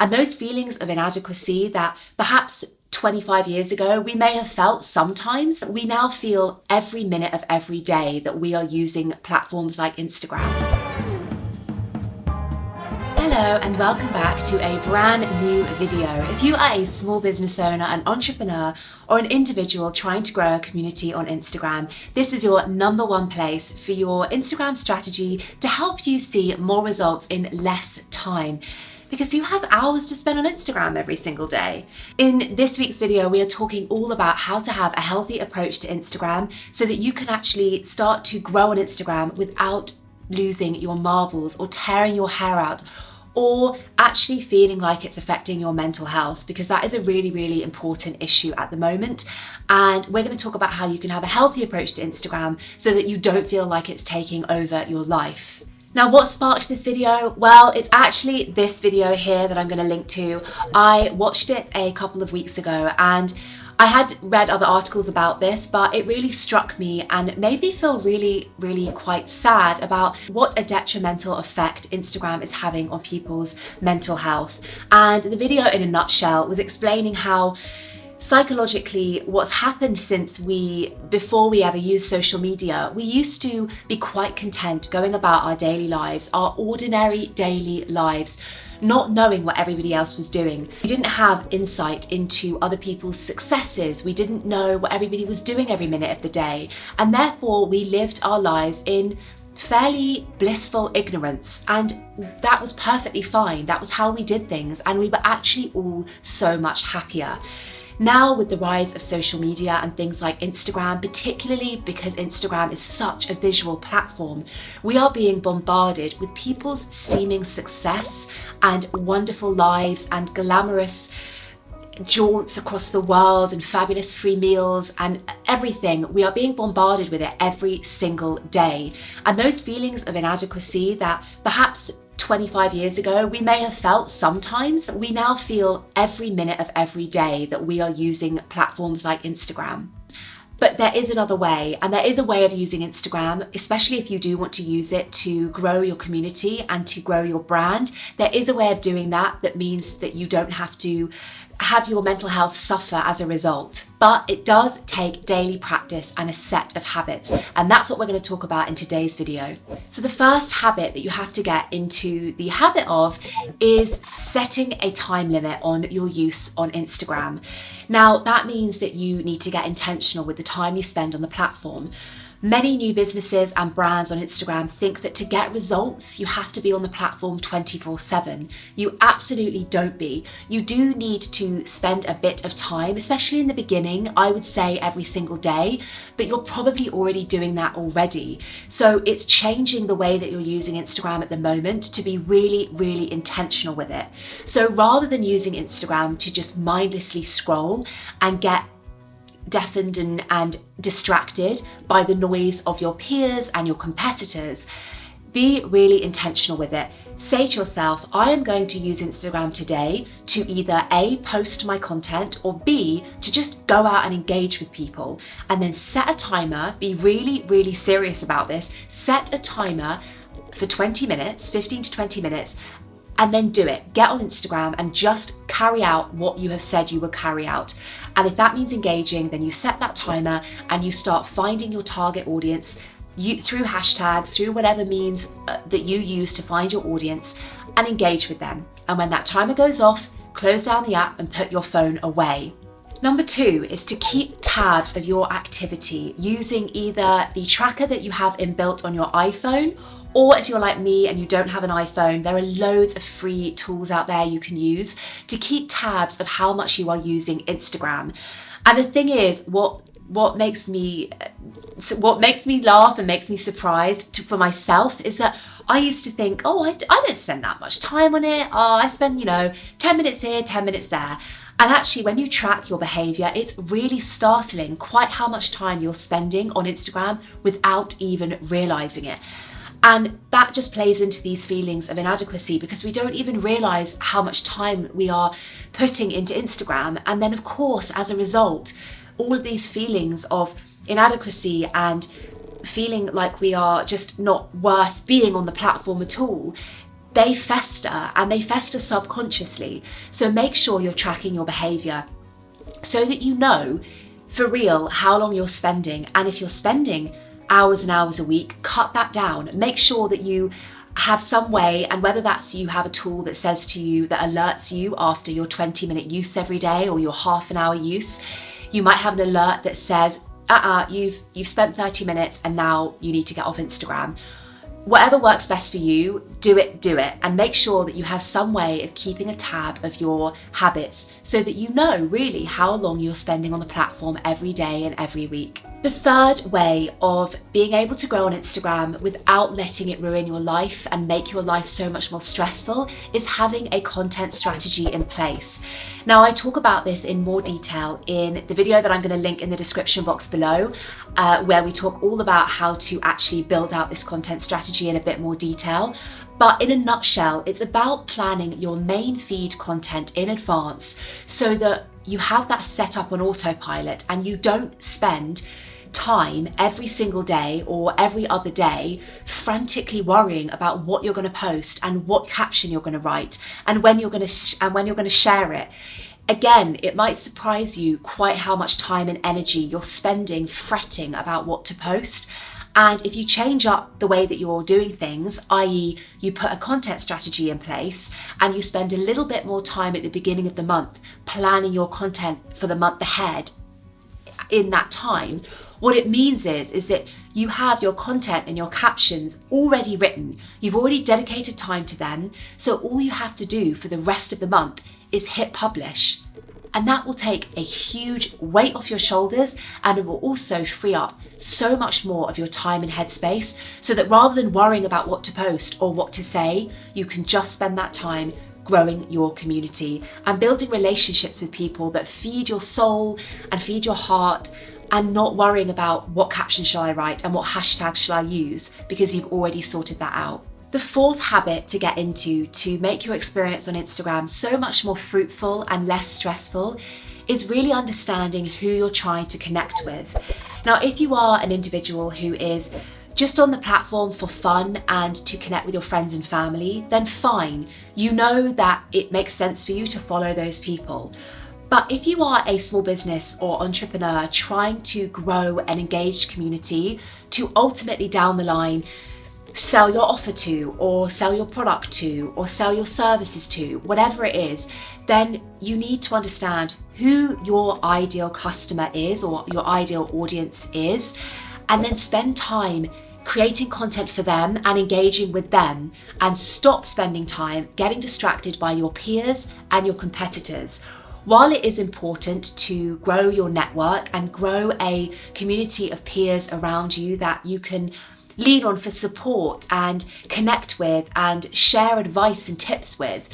And those feelings of inadequacy that perhaps 25 years ago we may have felt sometimes, we now feel every minute of every day that we are using platforms like Instagram. Hello and welcome back to a brand new video. If you are a small business owner, an entrepreneur, or an individual trying to grow a community on Instagram, this is your number one place for your Instagram strategy to help you see more results in less time. Because who has hours to spend on Instagram every single day? In this week's video, we are talking all about how to have a healthy approach to Instagram so that you can actually start to grow on Instagram without losing your marbles or tearing your hair out, or actually feeling like it's affecting your mental health, because that is a really, really important issue at the moment. And we're going to talk about how you can have a healthy approach to Instagram so that you don't feel like it's taking over your life. Now, what sparked this video? Well, it's actually this video here that I'm going to link to. I watched it a couple of weeks ago and I had read other articles about this, but it really struck me and made me feel really, really quite sad about what a detrimental effect Instagram is having on people's mental health. And the video in a nutshell was explaining how psychologically what's happened since before we ever used social media, we used to be quite content going about our daily lives, our ordinary daily lives, not knowing what everybody else was doing. We didn't have insight into other people's successes. We didn't know what everybody was doing every minute of the day. And therefore we lived our lives in fairly blissful ignorance, and that was perfectly fine. That was how we did things, and we were actually all so much happier. Now, with the rise of social media and things like Instagram, particularly because Instagram is such a visual platform, we are being bombarded with people's seeming success and wonderful lives and glamorous jaunts across the world and fabulous free meals and everything. We are being bombarded with it every single day. And those feelings of inadequacy that perhaps 25 years ago we may have felt sometimes, we now feel every minute of every day that we are using platforms like Instagram. But there is another way, and there is a way of using Instagram, especially if you do want to use it to grow your community and to grow your brand. There is a way of doing that that means that you don't have to have your mental health suffer as a result. But it does take daily practice and a set of habits, and that's what we're going to talk about in today's video. So the first habit that you have to get into the habit of is setting a time limit on your use on Instagram. Now, that means that you need to get intentional with the time you spend on the platform. Many new businesses and brands on Instagram think that to get results, you have to be on the platform 24/7. You absolutely don't be. You do need to spend a bit of time, especially in the beginning, I would say every single day, but you're probably already doing that already. So it's changing the way that you're using Instagram at the moment to be really, really intentional with it. So rather than using Instagram to just mindlessly scroll and get deafened and distracted by the noise of your peers and your competitors, be really intentional with it. Say to yourself, I am going to use Instagram today to either A, post my content, or B, to just go out and engage with people. And then set a timer, be really, really serious about this. Set a timer for 20 minutes, 15 to 20 minutes, and then do it. Get on Instagram and just carry out what you have said you will carry out. And if that means engaging, then you set that timer and you start finding your target audience through hashtags, through whatever means that you use to find your audience, and engage with them. And when that timer goes off, close down the app and put your phone away. Number 2 is to keep tabs of your activity using either the tracker that you have inbuilt on your iPhone, or if you're like me and you don't have an iPhone, there are loads of free tools out there you can use to keep tabs of how much you are using Instagram. And the thing is, what makes me laugh and makes me surprised for myself is that I used to think, oh, I don't spend that much time on it. Oh, I spend, 10 minutes here, 10 minutes there. And actually, when you track your behavior, it's really startling quite how much time you're spending on Instagram without even realizing it. And that just plays into these feelings of inadequacy because we don't even realize how much time we are putting into Instagram. And then, of course, as a result, all of these feelings of inadequacy and feeling like we are just not worth being on the platform at all they fester, and they fester subconsciously. So make sure you're tracking your behavior so that you know for real how long you're spending. And if you're spending hours and hours a week, cut that down. Make sure that you have some way, and whether that's you have a tool that says to you, that alerts you after your 20-minute use every day or your half an hour use. You might have an alert that says, you've spent 30 minutes and now you need to get off Instagram. Whatever works best for you, do it, and make sure that you have some way of keeping a tab of your habits so that you know really how long you're spending on the platform every day and every week. The third way of being able to grow on Instagram without letting it ruin your life and make your life so much more stressful is having a content strategy in place. Now, I talk about this in more detail in the video that I'm going to link in the description box below, where we talk all about how to actually build out this content strategy in a bit more detail. But in a nutshell, it's about planning your main feed content in advance so that you have that set up on autopilot and you don't spend time every single day or every other day frantically worrying about what you're going to post and what caption you're going to write and when you're going to share it. Again, it might surprise you quite how much time and energy you're spending fretting about what to post. And if you change up the way that you're doing things, i.e. you put a content strategy in place and you spend a little bit more time at the beginning of the month planning your content for the month ahead in that time, what it means is that you have your content and your captions already written. You've already dedicated time to them. So all you have to do for the rest of the month is hit publish. And that will take a huge weight off your shoulders, and it will also free up so much more of your time and headspace so that rather than worrying about what to post or what to say, you can just spend that time growing your community and building relationships with people that feed your soul and feed your heart, and not worrying about what caption shall I write and what hashtag shall I use, because you've already sorted that out. The fourth habit to get into to make your experience on Instagram so much more fruitful and less stressful is really understanding who you're trying to connect with. Now, if you are an individual who is just on the platform for fun and to connect with your friends and family, then fine. You know that it makes sense for you to follow those people. But if you are a small business or entrepreneur trying to grow an engaged community to ultimately down the line sell your offer to, or sell your product to, or sell your services to, whatever it is, then you need to understand who your ideal customer is or your ideal audience is, and then spend time creating content for them and engaging with them, and stop spending time getting distracted by your peers and your competitors. While it is important to grow your network and grow a community of peers around you that you can lean on for support and connect with and share advice and tips with,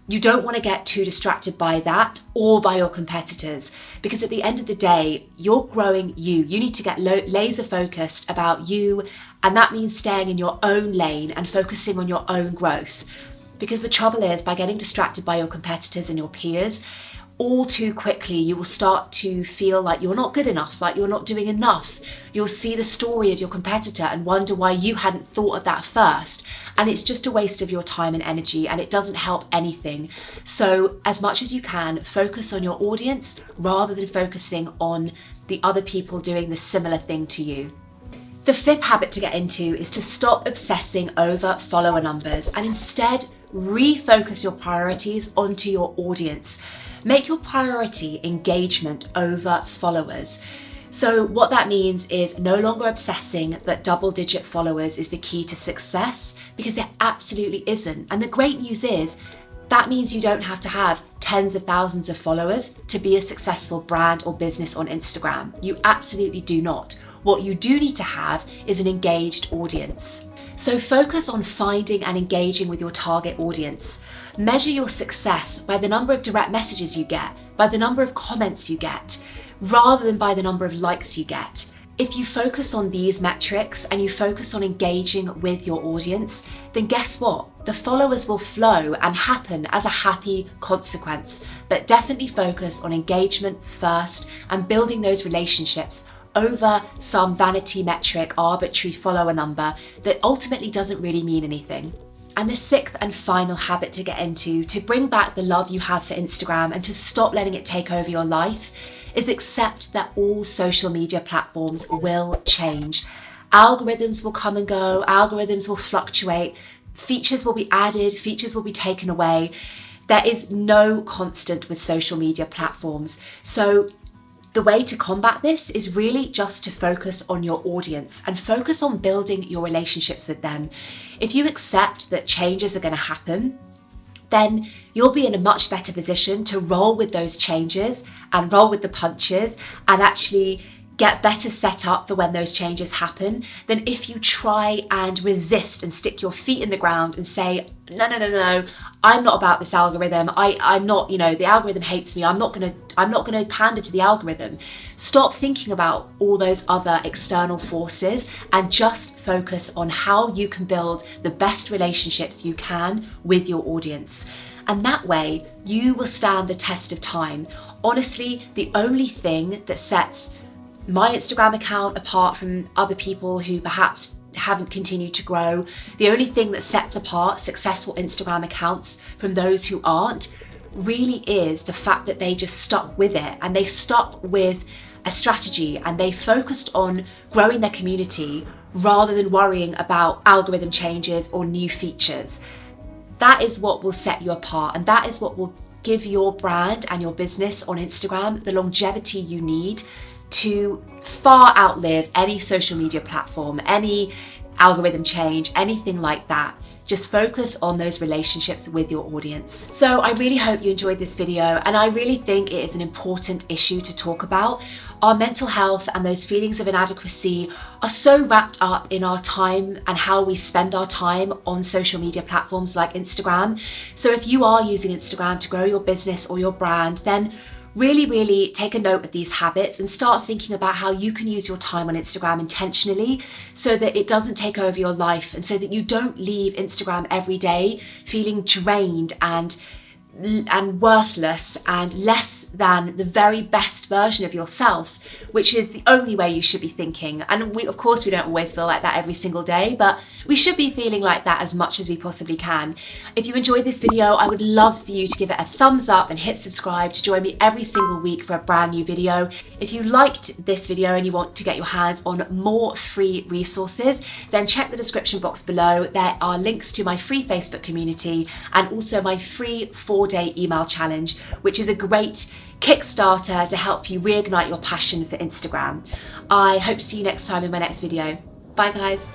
you don't want to get too distracted by that or by your competitors, because at the end of the day, you're growing you. You need to get laser focused about you, and that means staying in your own lane and focusing on your own growth. Because the trouble is, by getting distracted by your competitors and your peers, all too quickly you will start to feel like you're not good enough, like you're not doing enough. You'll see the story of your competitor and wonder why you hadn't thought of that first. And it's just a waste of your time and energy, and it doesn't help anything. So as much as you can, focus on your audience rather than focusing on the other people doing the similar thing to you. The fifth habit to get into is to stop obsessing over follower numbers and instead refocus your priorities onto your audience. Make your priority engagement over followers. So what that means is no longer obsessing that double-digit followers is the key to success, because it absolutely isn't. And the great news is that means you don't have to have tens of thousands of followers to be a successful brand or business on Instagram. You absolutely do not. What you do need to have is an engaged audience. So focus on finding and engaging with your target audience. Measure your success by the number of direct messages you get, by the number of comments you get, rather than by the number of likes you get. If you focus on these metrics and you focus on engaging with your audience, then guess what? The followers will flow and happen as a happy consequence. But definitely focus on engagement first and building those relationships over some vanity metric, arbitrary follower number that ultimately doesn't really mean anything. And the sixth and final habit to get into, to bring back the love you have for Instagram and to stop letting it take over your life, is accept that all social media platforms will change. Algorithms will come and go, algorithms will fluctuate, features will be added, features will be taken away. There is no constant with social media platforms. So the way to combat this is really just to focus on your audience and focus on building your relationships with them. If you accept that changes are going to happen, then you'll be in a much better position to roll with those changes and roll with the punches and actually get better set up for when those changes happen than if you try and resist and stick your feet in the ground and say, no, I'm not about this algorithm. I'm not, the algorithm hates me. I'm not gonna pander to the algorithm. Stop thinking about all those other external forces and just focus on how you can build the best relationships you can with your audience. And that way you will stand the test of time. Honestly, the only thing that sets my Instagram account apart from other people who perhaps haven't continued to grow, the only thing that sets apart successful Instagram accounts from those who aren't really is the fact that they just stuck with it and they stuck with a strategy and they focused on growing their community rather than worrying about algorithm changes or new features. That is what will set you apart, and that is what will give your brand and your business on Instagram the longevity you need to far outlive any social media platform, any algorithm change, anything like that. Just focus on those relationships with your audience. So I really hope you enjoyed this video, and I really think it is an important issue to talk about. Our mental health and those feelings of inadequacy are so wrapped up in our time and how we spend our time on social media platforms like Instagram. So if you are using Instagram to grow your business or your brand, then really take a note of these habits and start thinking about how you can use your time on Instagram intentionally so that it doesn't take over your life and so that you don't leave Instagram every day feeling drained and worthless and less than the very best version of yourself, which is the only way you should be thinking. And of course we don't always feel like that every single day, but we should be feeling like that as much as we possibly can. If you enjoyed this video, I would love for you to give it a thumbs up and hit subscribe to join me every single week for a brand new video. If you liked this video and you want to get your hands on more free resources, then check the description box below. There are links to my free Facebook community and also my free 4-day email challenge, which is a great Kickstarter to help you reignite your passion for Instagram. I hope to see you next time in my next video. Bye guys.